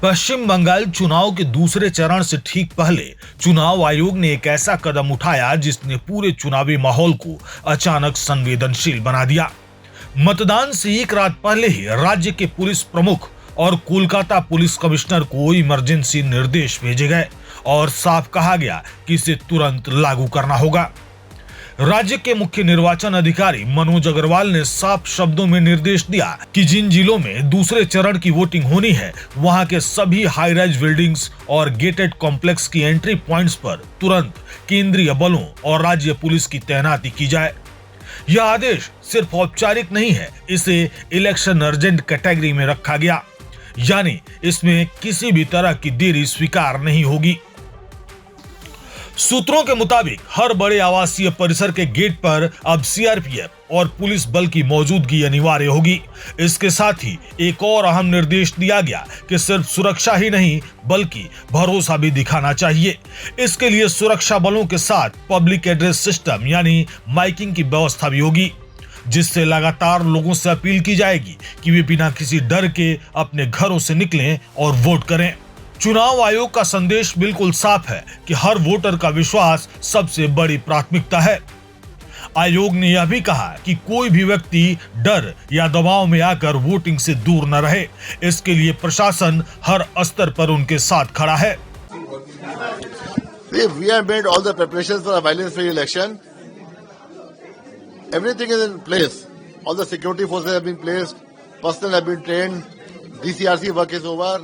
पश्चिम बंगाल चुनाव के दूसरे चरण से ठीक पहले चुनाव आयोग ने एक ऐसा कदम उठाया जिसने पूरे चुनावी माहौल को अचानक संवेदनशील बना दिया। मतदान से एक रात पहले ही राज्य के पुलिस प्रमुख और कोलकाता पुलिस कमिश्नर को इमरजेंसी निर्देश भेजे गए और साफ कहा गया कि इसे तुरंत लागू करना होगा। राज्य के मुख्य निर्वाचन अधिकारी मनोज अग्रवाल ने साफ शब्दों में निर्देश दिया कि जिन जिलों में दूसरे चरण की वोटिंग होनी है वहां के सभी हाई राइज बिल्डिंग्स और गेटेड कॉम्प्लेक्स की एंट्री पॉइंट्स पर तुरंत केंद्रीय बलों और राज्य पुलिस की तैनाती की जाए। यह आदेश सिर्फ औपचारिक नहीं है, इसे इलेक्शन अर्जेंट कैटेगरी में रखा गया, यानी इसमें किसी भी तरह की देरी स्वीकार नहीं होगी। सूत्रों के मुताबिक हर बड़े आवासीय परिसर के गेट पर अब सीआरपीएफ और पुलिस बल की मौजूदगी अनिवार्य होगी। इसके साथ ही एक और अहम निर्देश दिया गया कि सिर्फ सुरक्षा ही नहीं बल्कि भरोसा भी दिखाना चाहिए। इसके लिए सुरक्षा बलों के साथ पब्लिक एड्रेस सिस्टम यानी माइकिंग की व्यवस्था भी होगी, जिससे लगातार लोगों से अपील की जाएगी कि वे बिना किसी डर के अपने घरों से निकलें और वोट करें। चुनाव आयोग का संदेश बिल्कुल साफ है कि हर वोटर का विश्वास सबसे बड़ी प्राथमिकता है। आयोग ने यह भी कहा कि कोई भी व्यक्ति डर या दबाव में आकर वोटिंग से दूर न रहे। इसके लिए प्रशासन हर स्तर पर उनके साथ खड़ा है। We have made all the preparations for a violence-free election. Everything is in place. All the security forces have been placed. Personnel have been trained. DCRC work is over.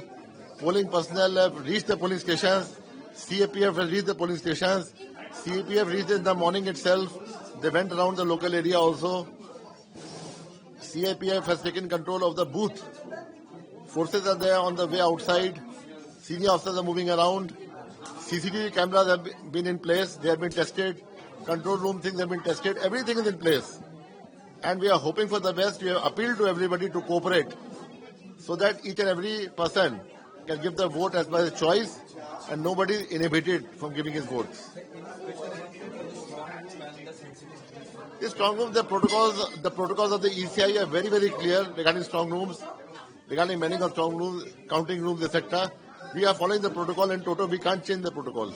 Polling personnel have reached the polling stations. CAPF has reached the polling stations. CAPF reached in the morning itself. They went around the local area also. CAPF has taken control of the booth. Forces are there on the way outside. Senior officers are moving around. CCTV cameras have been in place. They have been tested. Control room things have been tested. Everything is in place. And we are hoping for the best. We have appealed to everybody to cooperate so that each and every person can give the vote as per his choice and nobody is inhibited from giving his votes. The strong rooms, the protocols of the ECI are very, very clear regarding strong rooms, regarding manning of strong rooms, counting rooms, etc. We are following the protocol and total we can't change the protocol.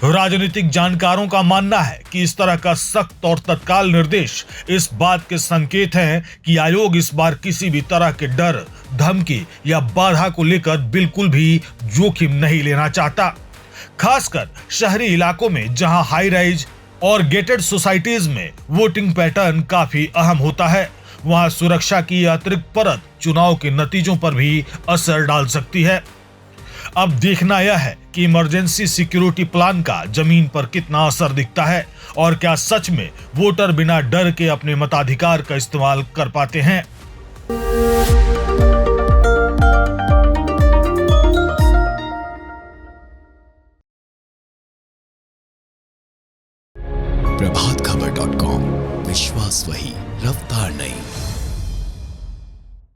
राजनीतिक जानकारों का मानना है कि इस तरह का सख्त और तत्काल निर्देश इस बात के संकेत हैं कि आयोग इस बार किसी भी तरह के डर, धमकी या बाधा को लेकर बिल्कुल भी जोखिम नहीं लेना चाहता। खासकर शहरी इलाकों में जहां हाई राइज और गेटेड सोसाइटीज में वोटिंग पैटर्न काफी अहम होता है, वहां सुरक्षा की अतिरिक्त परत चुनाव के नतीजों पर भी असर डाल सकती है। अब देखना यह है कि इमरजेंसी सिक्योरिटी प्लान का जमीन पर कितना असर दिखता है और क्या सच में वोटर बिना डर के अपने मताधिकार का इस्तेमाल कर पाते हैं। प्रभातखबर.com, विश्वास वही, रफ्तार नहीं।